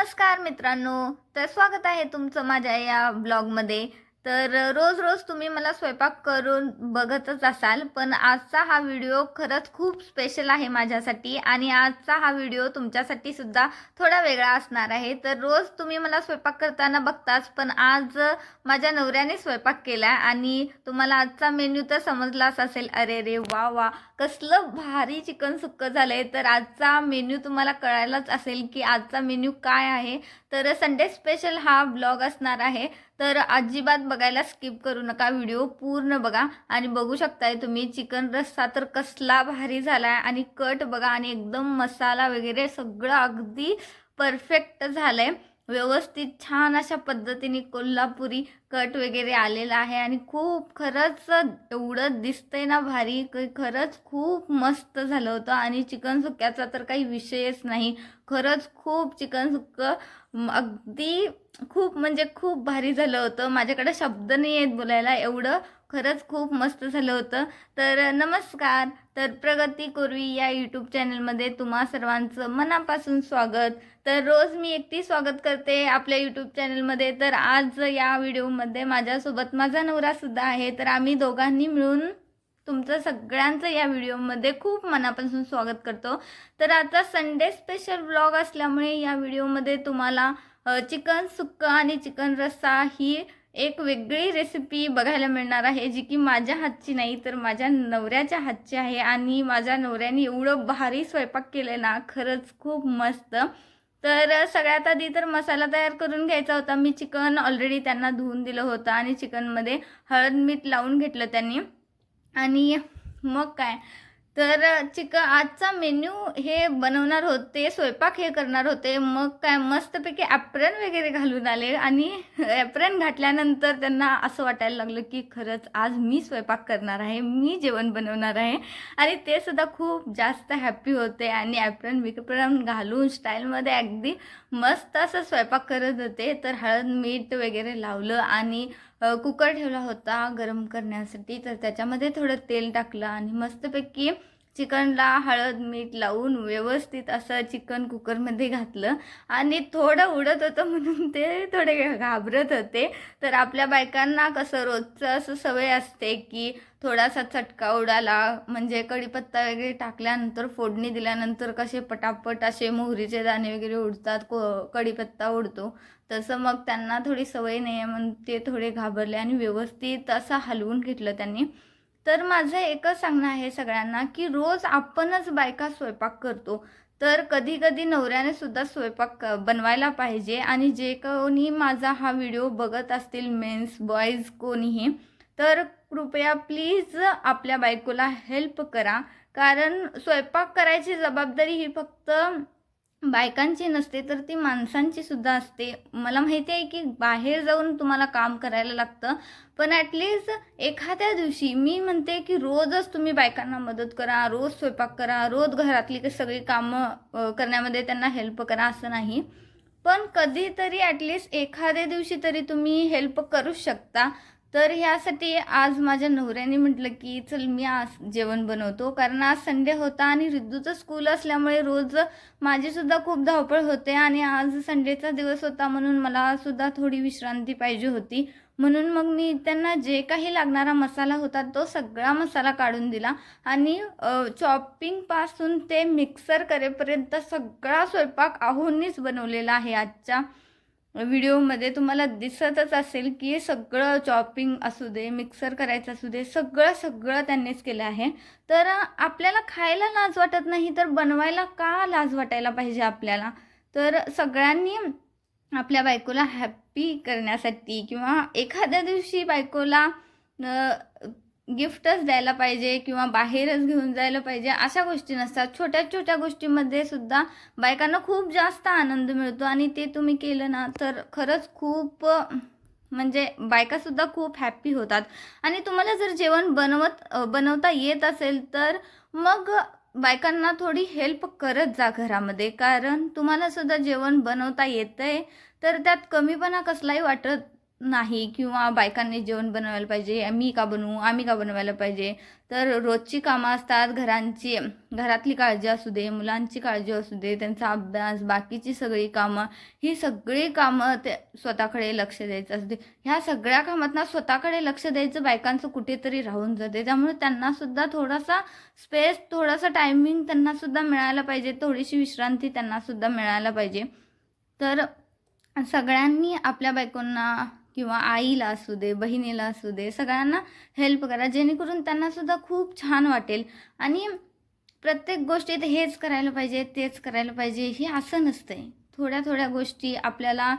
नमस्कार मित्रांनो, तर स्वागत आहे तुमचं माझ्या या ब्लॉगमध्ये। तर रोज रोज तुम्ही मला स्वयंपाक करून बघतच असाल, पण आजचा हा व्हिडिओ खरंच खूप स्पेशल आहे माझ्यासाठी आणि आजचा हा व्हिडिओ तुमच्यासाठी सुद्धा थोडा वेगळा असणार आहे। तर रोज तुम्ही मला स्वयंपाक करताना बघताच, पण आज माझ्या नवऱ्याने स्वयंपाक केला आणि तुम्हाला आजचा मेन्यू तर समजलाच असेल। अरे रे वा वा, कसलं भारी चिकन सुक्क झालंय। तर आजचा मेन्यू तुम्हाला कळायलाच असेल की आजचा मेन्यू काय आहे। तर संडे स्पेशल हा ब्लॉग असणार आहे, तर अजिबात बघायला स्किप करू नका, व्हिडिओ पूर्ण बघा। आणि बघू शकताय तुम्ही चिकन रस्सा तर कसला भारी झालाय आणि कट बघा आणि एकदम मसाला वगैरे सगळं अगदी परफेक्ट झालंय, व्यवस्थित छान अशा पद्धतीने कोल्हापुरी कट वगैरे आलेला आहे आणि खूप खरंच एवढं दिसतंय ना भारी, खरंच खूप मस्त झालं होतं। आणि चिकन सुक्क्याचा तर काही विषयच नाही, खरंच खूप चिकन सुक्क अगदी खूप म्हणजे खूप भारी झालं होतं। माझ्याकडे शब्द नाही आहेत बोलायला, एवढं खरंच खूप मस्त झालं होतं। तर नमस्कार, तर प्रगती कोरवी या यूट्यूब चॅनलमध्ये तुम्हा सर्वांचं मनापासून स्वागत। तर रोज मी एकटी स्वागत करते आपल्या यूट्यूब चॅनलमध्ये, तर आज या व्हिडिओमध्ये माझ्यासोबत माझा नवरासुद्धा आहे। तर आम्ही दोघांनी मिळून तुमचं सगळ्यांचं या व्हिडिओमध्ये खूप मनापासून स्वागत करतो। तर आता संडे स्पेशल व्लॉग असल्यामुळे या व्हिडिओमध्ये तुम्हाला चिकन सुक्क आणि चिकन रस्सा ही एक वेगळी रेसिपी बघायला मिळणार आहे, जी की माझ्या हातची नाही तर माझ्या नवऱ्याच्या हातची आहे। आणि माझ्या नवऱ्याने एवढं भारी स्वयंपाक केलं ना, खरंच खूप मस्त। तर सगळ्यात आधी तर मसाला तयार करून घ्यायचा होता। मी चिकन ऑलरेडी त्यांना धुवून दिलं होतं आणि चिकनमध्ये हळद मीठ लावून घेतलं त्यांनी। आणि मग काय, तर आजचा मेन्यू हे बनवणार होते, स्वयंपाक हे करणार होते। मग काय मस्तपैकी ॲप्रन वगैरे घालून आले आणि ॲप्रन घातल्यानंतर त्यांना असं वाटायला लागलं की खरंच आज मी स्वयंपाक करणार आहे, मी जेवण बनवणार आहे। आणि ते सुद्धा खूप जास्त हॅप्पी होते आणि ॲप्रन घालून स्टाईलमध्ये अगदी मस्त असं स्वयंपाक करत होते। तर हळद मीठ वगैरे लावलं आणि कुकर ठेवला होता गरम करण्यासाठी, तर त्याच्यामध्ये थोडं तेल टाकलं आणि मस्तपैकी चिकनला हळद मीठ लावून व्यवस्थित असं चिकन कुकरमध्ये घातलं। आणि थोडं उडत होतं म्हणून ते थोडे घाबरत होते। तर आपल्या बायकांना कसं रोजचं असं सवय असते की थोडासा चटका उडाला म्हणजे कढीपत्ता वगैरे टाकल्यानंतर फोडणी दिल्यानंतर कसे पटापट असे मोहरीचे दाणे वगैरे उडतात, कढीपत्ता उडतो, तसं मग त्यांना थोडी सवय नाही आहे म्हणून ते थोडे घाबरले आणि व्यवस्थित असं हलवून घेतलं त्यांनी। तर माझं एकच सांगणं आहे सगळ्यांना की रोज आपणच बायका स्वयंपाक करतो, तर कधी कधी नवऱ्याने सुद्धा स्वयंपाक बनवायला पाहिजे। आणि जे कोणी माझा हा व्हिडिओ बघत असतील, मेन्स बॉईज कोणीही, तर कृपया प्लीज आपल्या बायकोला हेल्प करा, कारण स्वयंपाक करायची जबाबदारी ही फक्त बायकांची नसते तर ती माणसांची सुद्धा असते। मला माहिती आहे की बाहेर जाऊन तुम्हाला काम करायला लागतं, पण ॲटलिस्ट एखाद्या दिवशी मी म्हणते की रोजच तुम्ही बायकांना मदत करा, रोज स्वयंपाक करा, रोज घरातली सगळी कामं करण्यामध्ये त्यांना हेल्प करा असं नाही, पण कधीतरी ॲटलिस्ट एखाद्या दिवशी तरी तुम्ही हेल्प करू शकता। तर ह्यासाठी आज माझ्या नवऱ्याने म्हटलं की चल मी आज जेवण बनवतो, कारण आज संडे होता आणि रिद्धूचं स्कूल असल्यामुळे रोज माझीसुद्धा खूप धावपळ होते आणि आज संडेचा दिवस होता म्हणून मला सुद्धा थोडी विश्रांती पाहिजे होती। म्हणून मग मी त्यांना जे काही लागणारा मसाला होता तो सगळा मसाला काढून दिला आणि चॉपिंगपासून ते मिक्सर करेपर्यंत सगळा स्वयंपाक आहोंनीच बनवलेला आहे। आजच्या व्हिडिओमध्ये तुम्हाला दिसतच असेल की सगळं चॉपिंग असू दे, मिक्सर करायचं असू दे, सगळं सगळं त्यांनीच केलं आहे। तर आपल्याला खायला लाज वाटत नाही तर बनवायला का लाज वाटायला पाहिजे आपल्याला। तर सगळ्यांनी आपल्या बायकोला हॅप्पी करण्यासाठी किंवा एखाद्या दिवशी बायकोला गिफ्टच द्यायला पाहिजे किंवा बाहेरच घेऊन जायला पाहिजे अशा गोष्टी नसतात, छोट्या छोट्या गोष्टींमध्ये सुद्धा बायकांना खूप जास्त आनंद मिळतो आणि ते तुम्ही केलं ना तर खरंच खूप म्हणजे बायकासुद्धा खूप हॅप्पी होतात। आणि तुम्हाला जर जेवण बनवता येत असेल तर मग बायकांना थोडी हेल्प करत जा घरामध्ये, कारण तुम्हाला सुद्धा जेवण बनवता येतंय तर त्यात कमीपणा कसलाही वाटत नाही किंवा बायकांनी जेवण बनवायला पाहिजे, मी का बनवू, आम्ही का बनवायला पाहिजे. तर रोजची कामं असतात घरांची, घरातली काळजी असू दे, मुलांची काळजी असू दे, त्यांचा अभ्यास, बाकीची सगळी कामं, ही सगळी कामं ते स्वतःकडे लक्ष द्यायचं असते. ह्या सगळ्या कामातना स्वतःकडे लक्ष द्यायचं बायकांचं कुठेतरी राहून जाते. त्यामुळे त्यांनासुद्धा थोडासा स्पेस, थोडासा टायमिंग त्यांनासुद्धा मिळायला पाहिजे, थोडीशी विश्रांती त्यांनासुद्धा मिळायला पाहिजे. तर सगळ्यांनी आपल्या बायकोंना किंवा आईला असू दे, बहिणीला असू दे, सगळ्यांना हेल्प करा, जेणेकरून त्यांनासुद्धा खूप छान वाटेल. आणि प्रत्येक गोष्टीत हेच करायला पाहिजे, तेच करायला पाहिजे, हे असं नसतंय. थोड्या थोड्या गोष्टी आपल्याला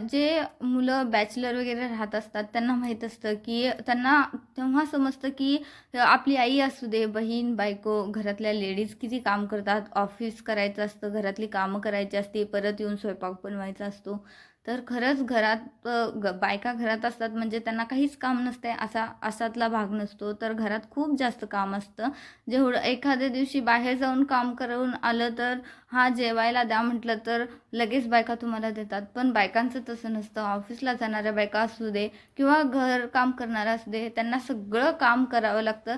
जे मुलं बॅचलर वगैरे राहत असतात त्यांना माहीत असतं, की त्यांना तेव्हा समजतं की आपली आई असू दे, बहीण, बायको, घरातल्या लेडीज किती काम करतात. ऑफिस करायचं असतं, घरातली कामं करायची असते, परत येऊन स्वयंपाक बनवायचा असतो. तर खरंच घरात बायका घरात असतात म्हणजे त्यांना काहीच काम नसते असातला भाग नसतो. तर घरात खूप जास्त काम असतं. जेवढं एखाद्या दिवशी बाहेर जाऊन काम करून आलं तर जेवायला द्या म्हटलं तर लगेच बायका तुम्हाला देतात. पण बायकांचं तसं नसतं. ऑफिसला जाणाऱ्या बायका असू दे किंवा घर काम करणारा असू दे, त्यांना सगळं काम करावं लागतं.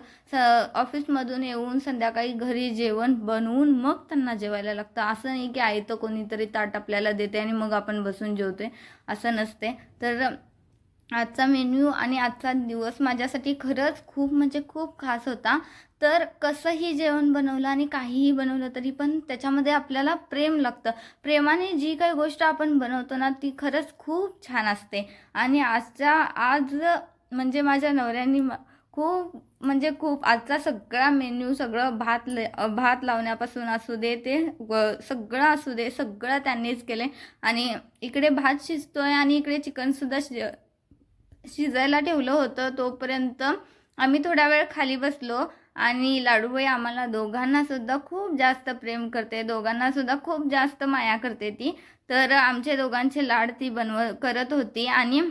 ऑफिसमधून येऊन संध्याकाळी घरी जेवण बनवून मग त्यांना जेवायला लागतं. असं नाही की आयतं कोणीतरी ताट आपल्याला देते आणि मग आपण बसून जेवतोय, असं नसते. तर आजचा मेन्यू आणि आजचा दिवस माझ्यासाठी खरंच खूप म्हणजे खूप खास होता. तर कसंही जेवण बनवलं आणि काहीही बनवलं तरी पण त्याच्यामध्ये आपल्याला प्रेम लागतं. प्रेमाने जी काही गोष्ट आपण बनवतो ना ती खरंच खूप छान असते. आणि आज म्हणजे माझ्या नवऱ्याने खूप म्हणजे खूप आजचा सगळा मेन्यू, सगळं भात लावण्यापासून असू दे, ते सगळं असू दे, सगळं त्यांनीच केले. आणि इकडे भात शिजतोय आणि इकडे चिकनसुद्धा शिजायला ठेवलं होतं. तोपर्यंत आम्ही थोडा वेळ खाली बसलो आणि लाडूबाई आम्हाला दोघांनासुद्धा खूप जास्त प्रेम करते, दोघांनासुद्धा खूप जास्त माया करते ती. तर आमचे दोघांचे लाड ती करत होती. आणि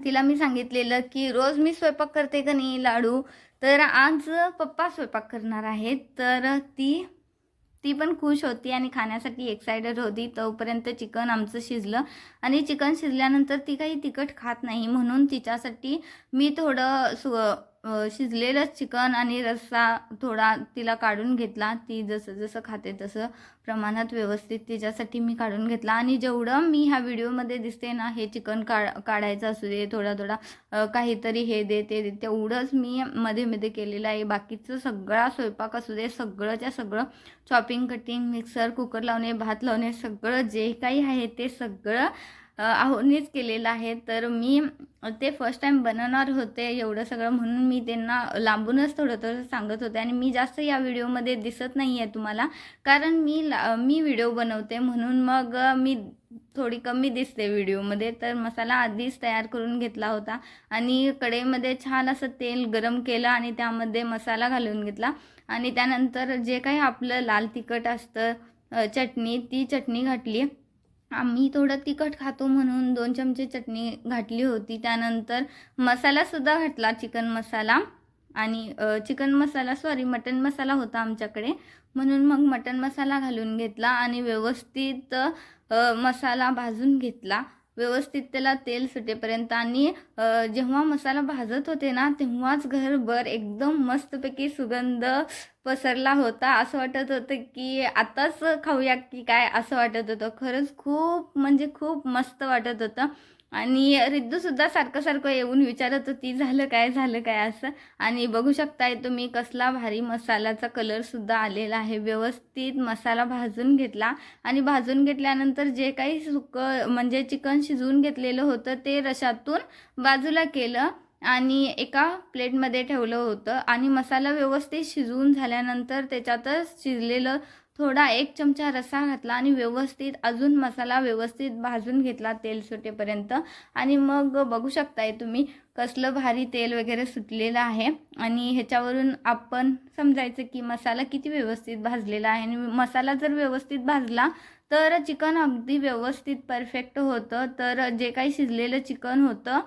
तिला मी सांगितलेलं की रोज मी स्वयंपाक करते का नाही लाडू, तर आज पप्पा स्वयंपाक करणार आहेत. तर ती पण खुश होती आणि खाण्यासाठी एक्सायटेड होती. तोपर्यंत चिकन आमचं शिजलं आणि चिकन शिजल्यानंतर ती काही तिखट खात नाही, म्हणून तिच्यासाठी मी थोडं शिजलेलं चिकन आणि रस्सा थोडा तिला काढून घेतला. ती जसं जसं खाते तसं प्रमाणात व्यवस्थित तिच्यासाठी मी काढून घेतला. आणि जेवढं मी ह्या व्हिडिओमध्ये दिसते ना, हे चिकन काढायचं असू दे, थोडा थोडा काहीतरी हे दे ते दे, तेवढंच मी मध्ये मध्ये केलेलं आहे. बाकीचं सगळा स्वयंपाक असू दे, सगळंच्या सगळं चॉपिंग, कटिंग, मिक्सर, कुकर लावणे, भात लावणे, सगळं जे काही आहे ते सगळं आहोनीच केलेलं आहे. तर मी ते फर्स्ट टाईम बनवणार होते एवढं सगळं, म्हणून मी त्यांना लांबूनच थोडं थोडं सांगत होते. आणि मी जास्त या व्हिडिओमध्ये दिसत नाही आहे तुम्हाला, कारण मी व्हिडिओ बनवते म्हणून मग मी थोडी कमी दिसते व्हिडिओमध्ये. तर मसाला आधीच तयार करून घेतला होता आणि कढईमध्ये छान असं तेल गरम केलं आणि त्यामध्ये मसाला घालून घेतला. आणि त्यानंतर जे काही आपलं लाल तिखट असतं, ती चटणी घातली. आम्ही थोडं तिखट खातो म्हणून 2 चमचे चटणी घातली होती. त्यानंतर मसालासुद्धा घातला, चिकन मसाला. आणि मटन मसाला होता आमच्याकडे, म्हणून मग मटन मसाला घालून घेतला आणि व्यवस्थित मसाला भाजून घेतला, व्यवस्थित त्याला तेल सुटेपर्यंत. आणि जेव्हा मसाला भाजत होते ना तेव्हाच घरभर एकदम मस्तपैकी सुगंध पसरला होता. असं वाटत होतं की आताच खाऊया की काय, असं वाटत होतं. खरंच खूप म्हणजे खूप मस्त वाटत होतं. आणि रिद्धूसुद्धा सारखं सारखं येऊन विचारत होती झालं काय असं. आणि बघू शकताय तुम्ही कसला भारी मसाल्याचा कलरसुद्धा आलेला आहे. व्यवस्थित मसाला भाजून घेतला आणि भाजून घेतल्यानंतर जे काही म्हणजे चिकन शिजवून घेतलेलं होतं ते रशातून बाजूला केलं आणि एका प्लेटमध्ये ठेवलं होतं. आणि मसाला व्यवस्थित शिजवून झाल्यानंतर त्याच्यातच शिजलेलं थोडा 1 चमचा रस्सा घातला आणि व्यवस्थित अजून मसाला व्यवस्थित भाजून घेतला तेल सुटेपर्यंत. आणि मग बघू शकताय तुम्ही कसलं भारी तेल वगैरे सुटलेलं आहे. आणि ह्याच्यावरून आपण समजायचं की मसाला किती व्यवस्थित भाजलेला आहे. आणि मसाला जर व्यवस्थित भाजला तर चिकन अगदी व्यवस्थित परफेक्ट होतं. तर जे काही शिजलेलं चिकन होतं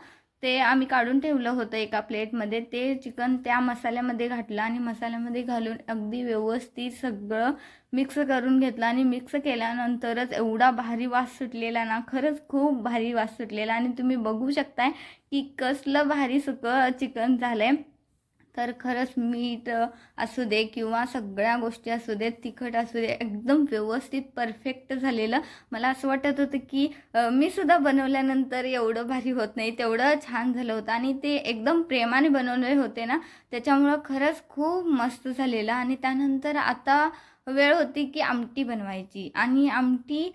ते आम्ही काढून ठेवलं होतं एका प्लेटमध्ये. ते चिकन त्या मसाल्यामध्ये घातलं आणि मसाल्यामध्ये घालून अगदी व्यवस्थित सगळं मिक्स करून घेतलं आणि मिक्स केल्यानंतरच एवढा भारी वास सुटलेला ना, खरंच खूप भारी वास सुटलेला आणि तुम्ही बघू शकताय की कसलं भारी सुकं चिकन झालं आहे. तर खरंच मीठ असू दे किंवा सगळ्या गोष्टी असू देत, तिखट असू दे, एकदम व्यवस्थित परफेक्ट झालेलं. मला असं वाटत होतं की मी सुद्धा बनवल्यानंतर एवढं भारी होत नाही, तेवढं छान झालं होतं आणि ते एकदम प्रेमाने बनवले होते ना, त्याच्यामुळं खरंच खूप मस्त झालेलं. आणि त्यानंतर आता वेळ होती की आमटी बनवायची आणि आमटी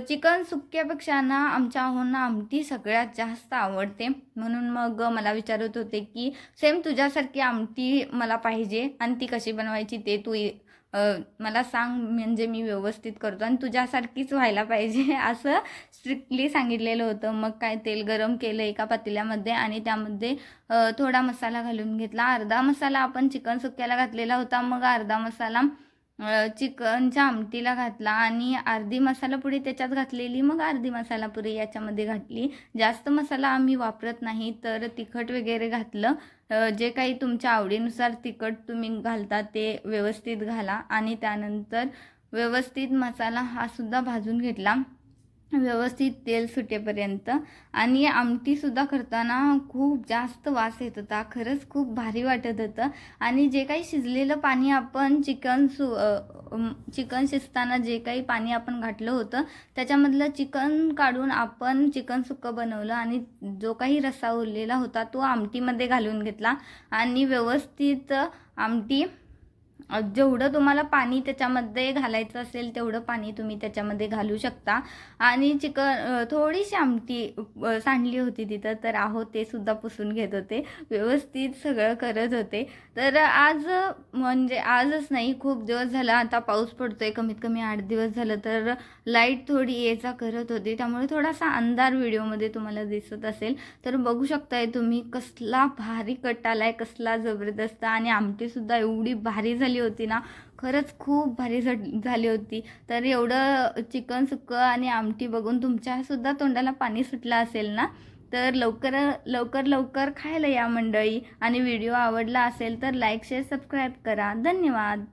चिकन सुक्क्यापेक्षा ना आमच्या आहोंना आमटी सगळ्यात जास्त आवडते. म्हणून मग मला विचारत होते की सेम तुझ्यासारखी आमटी मला पाहिजे आणि ती कशी बनवायची ते तू मला सांग, म्हणजे मी व्यवस्थित करतो आणि तुझ्यासारखीच व्हायला पाहिजे असं स्ट्रिक्टली सांगितलेलं होतं. मग काय तेल गरम केलं एका पातेल्यामध्ये आणि त्यामध्ये थोडा मसाला घालून घेतला. अर्धा मसाला आपण चिकन सुक्याला घातलेला होता, मग अर्धा मसाला चिकनच्या आमटीला घातला आणि अर्धी मसालापुडी त्याच्यात घातलेली, मग अर्धी मसालापुरी याच्यामध्ये घातली. जास्त मसाला आम्ही वापरत नाही, तर तिखट वगैरे घातलं. जे काही तुमच्या आवडीनुसार तिखट तुम्ही घालता ते व्यवस्थित घाला आणि त्यानंतर व्यवस्थित मसाला हा सुद्धा भाजून घेतला व्यवस्थित तेल सुटेपर्यंत. आणि आमटीसुद्धा करताना खूप जास्त वास येत होता, खरंच खूप भारी वाटत होतं. आणि जे काही शिजलेलं पाणी आपण चिकन शिजताना जे काही पाणी आपण घातलं होतं त्याच्यामधलं चिकन काढून आपण चिकन सुक्कं बनवलं आणि जो काही रस्सा उरलेला होता तो आमटीमध्ये घालून घेतला आणि व्यवस्थित आमटी जेवढं तुम्हाला पाणी त्याच्यामध्ये घालायचं असेल तेवढं पाणी तुम्ही त्याच्यामध्ये घालू शकता. आणि थोडीशी आमटी सांडली होती तिथं, तर ते सुद्धा पुसून घेत होते, व्यवस्थित सगळं करत होते. तर आज म्हणजे आजच नाही, खूप दिवस झाला आता पाऊस पडतोय, कमीत कमी 8 दिवस झालं, तर लाईट थोडी ये-जा करत होती, त्यामुळे थोडासा अंधार व्हिडिओमध्ये तुम्हाला दिसत असेल. तर बघू शकताय तुम्ही कसला भारी कट आलाय, कसला जबरदस्त. आणि आमटीसुद्धा एवढी भारी झाली होती ना, खरंच खूप भारी झाली होती. तर एवढं चिकन सुक्कं आणि आमटी बघून तुमच्यासुद्धा तोंडाला पाणी सुटलं असेल ना, तर लवकर खायला या मंडळी. आणि व्हिडिओ आवडला असेल तर लाईक शेअर सबस्क्राईब करा. धन्यवाद.